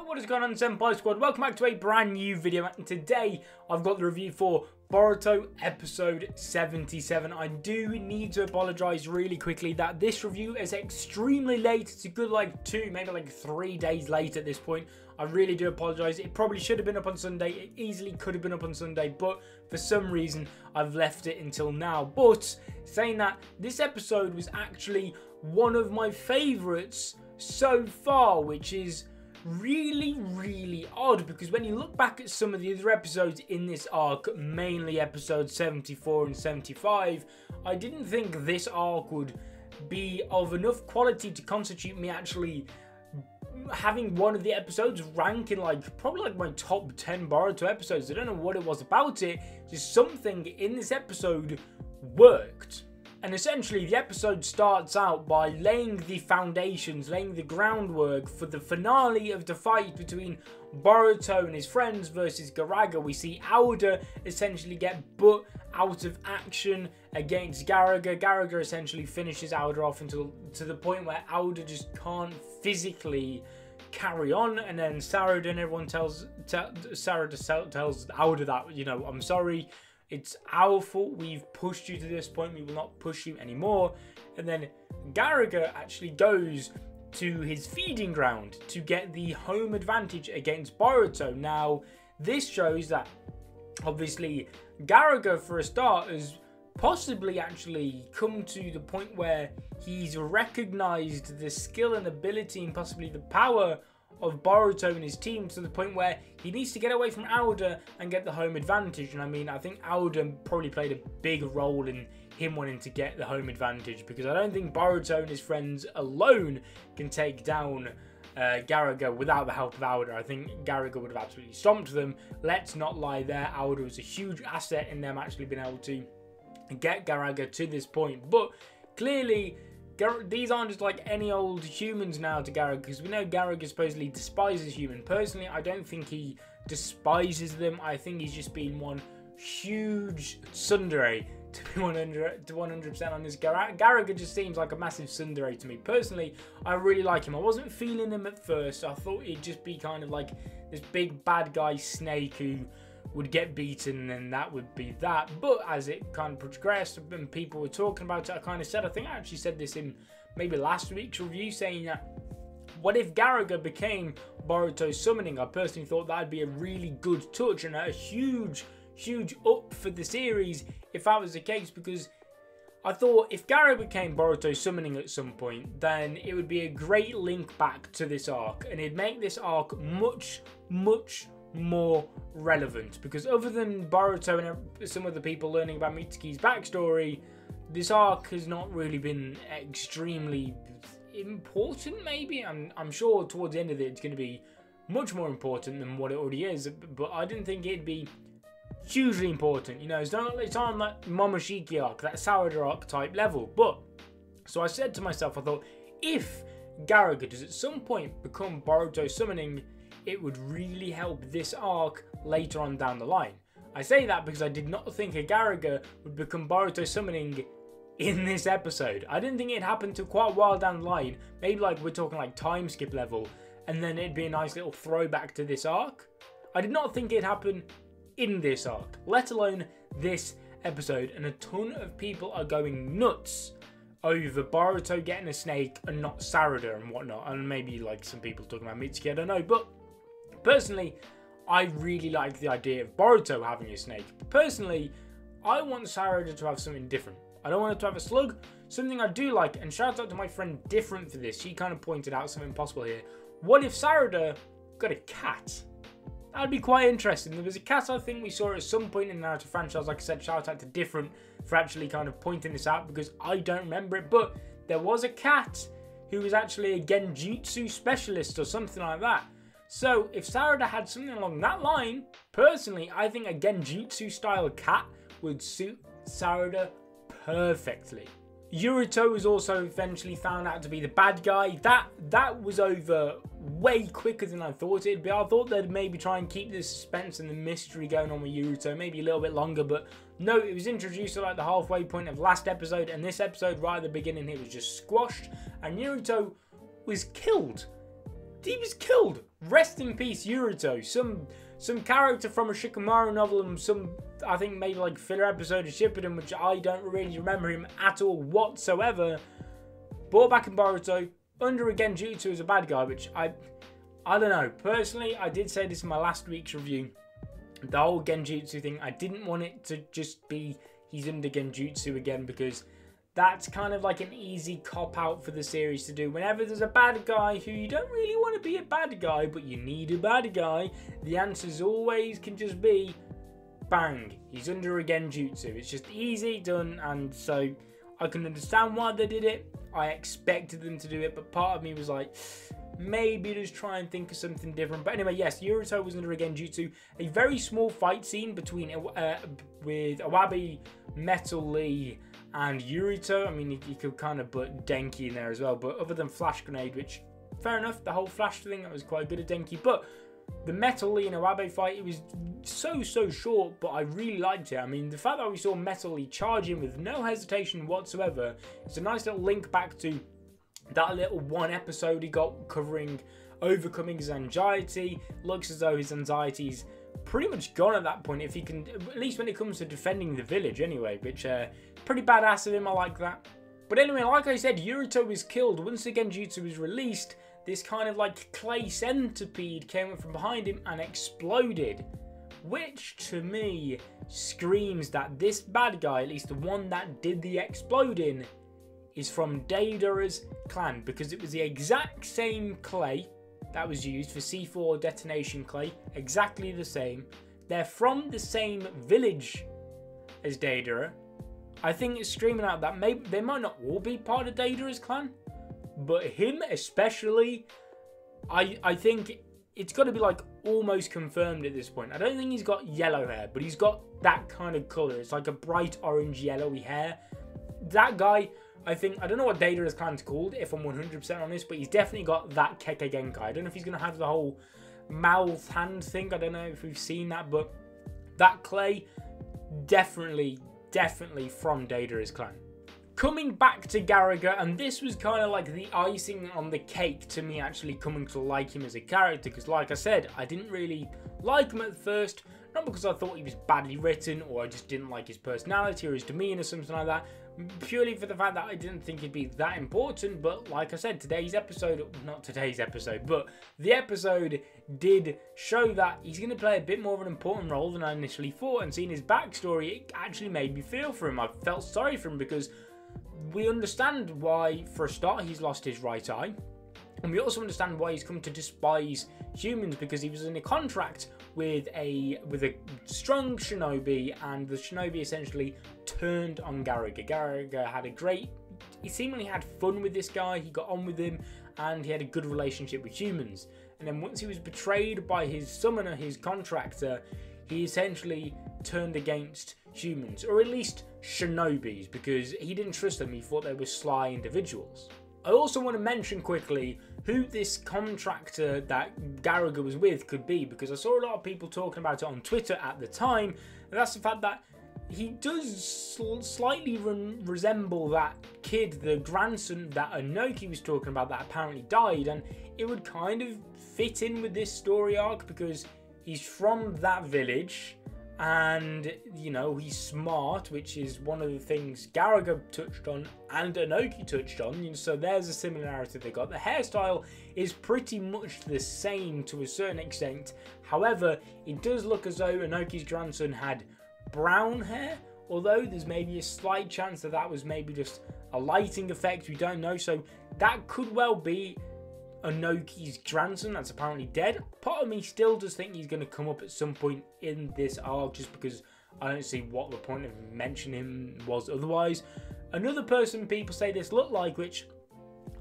What is going on, Senpai Squad? Welcome back to a brand new video, and today I've got the review for Boruto episode 77. I do need to apologise really quickly that this review is extremely late. It's a good like 2, maybe like 3 days late at this point. I really do apologise. It probably should have been up on Sunday. It easily could have been up on Sunday, but for some reason I've left it until now. But saying that, this episode was actually one of my favourites so far, which is really odd, because when you look back at some of the other episodes in this arc, mainly episodes 74 and 75, I didn't think this arc would be of enough quality to constitute me actually having one of the episodes rank in probably my top 10 Boruto episodes. I don't know what it was about it, just something in this episode worked. And essentially, the episode starts out by laying the foundations, laying the groundwork for the finale of the fight between Boruto and his friends versus Garaga. We see Aoda essentially get put out of action against Garaga. Garaga essentially finishes Aoda off to the point where Aoda just can't physically carry on, and then Sarada and everyone tells Aoda that, you know, I'm sorry. It's our fault, we've pushed you to this point, we will not push you anymore. And then Garaga actually goes to his feeding ground to get the home advantage against Boruto. Now, this shows that, obviously, Garaga, for a start, has possibly actually come to the point where he's recognized the skill and ability and possibly the power of Boruto and his team, to the point where he needs to get away from Aoda and get the home advantage. And I mean, I think Aoda probably played a big role in him wanting to get the home advantage, because I don't think Boruto and his friends alone can take down Garaga without the help of Aoda. I think Garaga would have absolutely stomped them. Let's not lie there. Aoda was a huge asset in them actually being able to get Garaga to this point. But clearly, these aren't just like any old humans now to Garaga, because we know Garaga supposedly despises humans. Personally, I don't think he despises them. I think he's just been one huge tsundere, to be 100% honest. Garaga just seems like a massive tsundere to me. Personally, I really like him. I wasn't feeling him at first. I thought he'd just be kind of like this big bad guy snake who would get beaten, and that would be that. But as it kind of progressed and people were talking about it, I kind of said, I think I actually said this in maybe last week's review, saying that what if Garaga became Boruto's summoning? I personally thought that'd be a really good touch and a huge up for the series if that was the case, because I thought if Garaga became Boruto's summoning at some point, then it would be a great link back to this arc, and it'd make this arc much more relevant, because other than Boruto and some of the people learning about Mitsuki's backstory, this arc has not really been extremely important. Maybe I'm sure towards the end of it it's going to be much more important than what it already is, but I didn't think it'd be hugely important. You know, it's not on that Momoshiki arc, that Sarada arc type level. But so I said to myself, I thought, if Garaga does at some point become Boruto's summoning, it would really help this arc later on down the line. I say that because I did not think a Garaga would become Boruto summoning in this episode. I didn't think it'd happen to quite a while down the line. Maybe like we're talking like time skip level, and then it'd be a nice little throwback to this arc. I did not think it'd happen in this arc, let alone this episode. And a ton of people are going nuts over Boruto getting a snake and not Sarada and whatnot. And maybe like some people talking about Mitsuki, I don't know. But personally, I really like the idea of Boruto having a snake. Personally, I want Sarada to have something different. I don't want her to have a slug. Something I do like, and shout out to my friend Different for this. She kind of pointed out something possible here. What if Sarada got a cat? That'd be quite interesting. There was a cat I think we saw at some point in the Naruto franchise. Like I said, shout out to Different for actually kind of pointing this out, because I don't remember it. But there was a cat who was actually a genjutsu specialist or something like that. So if Sarada had something along that line, personally, I think a genjutsu style cat would suit Sarada perfectly. Yuruto was also eventually found out to be the bad guy. That was over way quicker than I thought it'd be. I thought they'd maybe try and keep the suspense and the mystery going on with Yuruto, maybe a little bit longer, but no, it was introduced at like the halfway point of last episode, and this episode right at the beginning, it was just squashed, and Yuruto was killed. He was killed rest in peace, Boruto. Some character from a Shikamaru novel and some, I think maybe like filler episode of Shippuden, which I don't really remember him at all whatsoever. Brought back in Boruto under a Genjutsu as a bad guy, which I don't know. Personally, I did say this in my last week's review. The whole Genjutsu thing, I didn't want it to just be he's under Genjutsu again, because that's kind of like an easy cop-out for the series to do. Whenever there's a bad guy who you don't really want to be a bad guy, but you need a bad guy, the answers always can just be, bang, he's under a Genjutsu. It's just easy, done, and so I can understand why they did it. I expected them to do it, but part of me was like, maybe just try and think of something different. But anyway, yes, Boruto was under a Genjutsu. A very small fight scene between with Awabi, Metal Lee, and Boruto. I mean, you could kind of put Denki in there as well, but other than Flash Grenade, which, fair enough, the whole Flash thing, that was quite good at Denki. But the Metal Lee and Awabi fight, it was so short, but I really liked it. I mean, the fact that we saw Metal Lee charge in with no hesitation whatsoever, it's a nice little link back to that little one episode he got covering overcoming his anxiety. Looks as though his anxiety's pretty much gone at that point, if he can, at least when it comes to defending the village anyway, which pretty badass of him. I like that. But anyway, like I said, Boruto was killed. Once the Genjutsu was released, this kind of like clay centipede came up from behind him and exploded, which to me screams that this bad guy, at least the one that did the exploding, is from Deidara's clan, because it was the exact same clay that was used for C4 detonation clay, exactly the same. They're from the same village as Deidara. I think it's screaming out that maybe they might not all be part of Deidara's clan, but him especially, I think it's got to be like almost confirmed at this point. I don't think he's got yellow hair, but he's got that kind of colour. It's like a bright orange yellowy hair. That guy, I think, I don't know what Deidara's clan's called, if I'm 100% honest, but he's definitely got that Keke Genkai. I don't know if he's going to have the whole mouth hand thing. I don't know if we've seen that, but that clay, definitely from Deidara's clan. Coming back to Garaga, and this was kind of like the icing on the cake to me actually coming to like him as a character, because like I said, I didn't really like him at first, not because I thought he was badly written or I just didn't like his personality or his demeanour or something like that, purely for the fact that I didn't think he'd be that important. But like I said, today's episode, not today's episode, but the episode did show that he's going to play a bit more of an important role than I initially thought, and seeing his backstory, it actually made me feel for him. I felt sorry for him, because we understand why, for a start, he's lost his right eye. And we also understand why he's come to despise humans, because he was in a contract with a strong shinobi, and the shinobi essentially turned on Garaga. Garaga had he seemingly had fun with this guy, he got on with him, and he had a good relationship with humans. And then once he was betrayed by his summoner, his contractor, he essentially turned against humans, or at least shinobis, because he didn't trust them. He thought they were sly individuals. I also want to mention quickly who this contractor that Garaga was with could be, because I saw a lot of people talking about it on Twitter at the time, and that's the fact that he does slightly resemble that kid, the grandson that Inoki was talking about that apparently died, and it would kind of fit in with this story arc, because he's from that village, and, you know, he's smart, which is one of the things Garaga touched on and Inoki touched on, so there's a similarity they got. The hairstyle is pretty much the same to a certain extent. However, it does look as though Inoki's grandson had brown hair, although there's maybe a slight chance that that was maybe just a lighting effect, we don't know, so that could well be Inoki's grandson that's apparently dead. Part of me still does think he's going to come up at some point in this arc, just because I don't see what the point of mentioning him was otherwise. Another person people say this looked like, which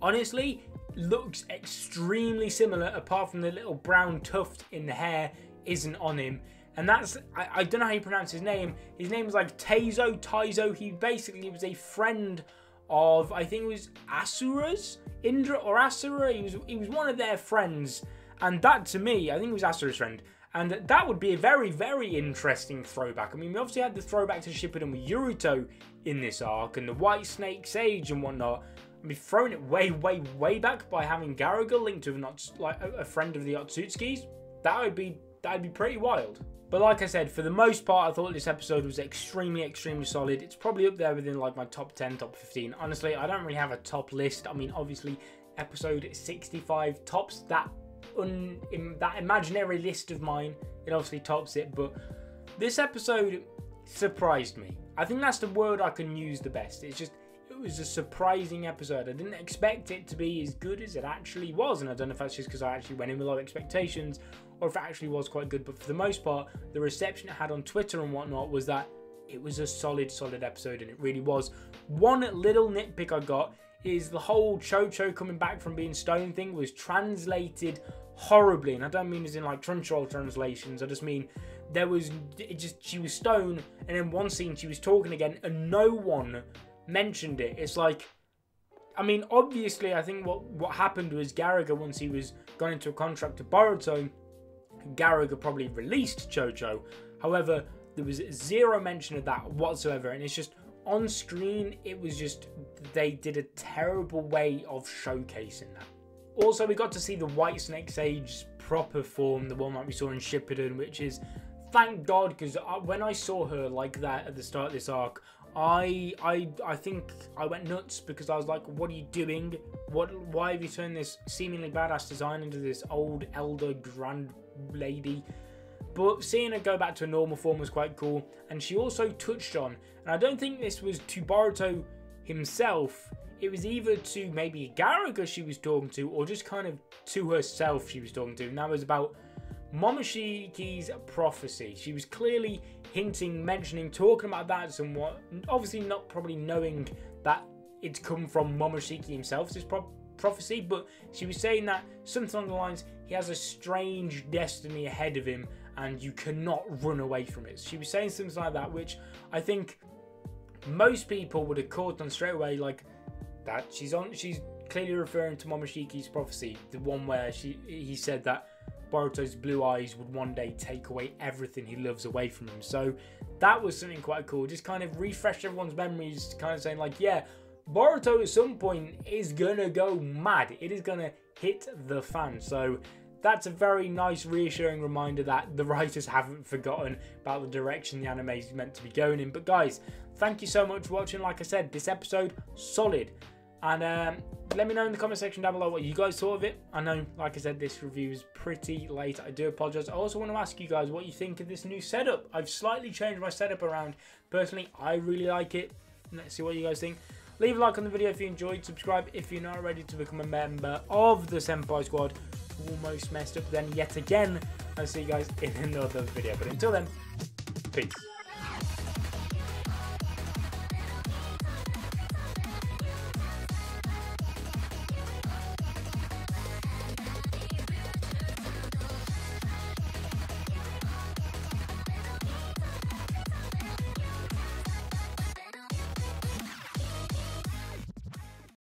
honestly looks extremely similar, apart from the little brown tuft in the hair isn't on him, and that's, I don't know how you pronounce his name. His name is like Taizo. He basically was a friend of, I think it was Asura's, Indra or Asura. He was one of their friends, and that to me, I think it was Asura's friend, and that would be a very interesting throwback. I mean, we obviously had the throwback to Shippuden with Boruto in this arc, and the White Snake Sage and whatnot. We've thrown it way, way, way back by having Garaga linked to a friend of the Otsutskis. That'd be pretty wild. But like I said, for the most part, I thought this episode was extremely, extremely solid. It's probably up there within like my top 10, top 15. Honestly, I don't really have a top list. I mean, obviously, episode 65 tops that in that imaginary list of mine. It obviously tops it, but this episode surprised me. I think that's the word I can use the best. It was a surprising episode. I didn't expect it to be as good as it actually was, and I don't know if that's just because I actually went in with low expectations or if it actually was quite good, but for the most part, the reception it had on Twitter and whatnot was that it was a solid episode, and it really was. One little nitpick I got is the whole Chocho coming back from being stoned thing was translated horribly, and I don't mean as in like Crunchyroll translations. I just mean she was stoned, and in one scene she was talking again, and no one mentioned it. It's like, I mean, obviously, I think what happened was Garaga, once he was gone into a contract to Boruto, Garaga probably released Chocho. However, there was zero mention of that whatsoever, and it's just on screen. It was just, they did a terrible way of showcasing that. Also, we got to see the White Snake Sage's proper form, the one that we saw in Shippuden, which is, thank God, because when I saw her like that at the start of this arc, I think I went nuts, because I was like, what are you doing? Why have you turned this seemingly badass design into this old elder grand lady? But seeing her go back to a normal form was quite cool. And she also touched on, and I don't think this was to Boruto himself, it was either to maybe Garaga she was talking to, or just kind of to herself she was talking to, and that was about Momoshiki's prophecy. She was clearly hinting, mentioning, talking about that somewhat. Obviously not probably knowing that it's come from Momoshiki himself, this prophecy, but she was saying that something along the lines, he has a strange destiny ahead of him and you cannot run away from it. She was saying something like that, which I think most people would have caught on straight away, like that she's clearly referring to Momoshiki's prophecy, the one where he said that Boruto's blue eyes would one day take away everything he loves away from him. So that was something quite cool. Just kind of refresh everyone's memories, kind of saying like, yeah, Boruto at some point is gonna go mad. It is gonna hit the fan. So that's a very nice, reassuring reminder that the writers haven't forgotten about the direction the anime is meant to be going in. But guys, thank you so much for watching. Like I said, this episode, solid. And let me know in the comment section down below what you guys thought of it. I know, like I said, this review is pretty late. I do apologise. I also want to ask you guys what you think of this new setup. I've slightly changed my setup around. Personally, I really like it. Let's see what you guys think. Leave a like on the video if you enjoyed. Subscribe if you're not ready to become a member of the Senpai Squad. Almost messed up then yet again. I'll see you guys in another video. But until then, peace.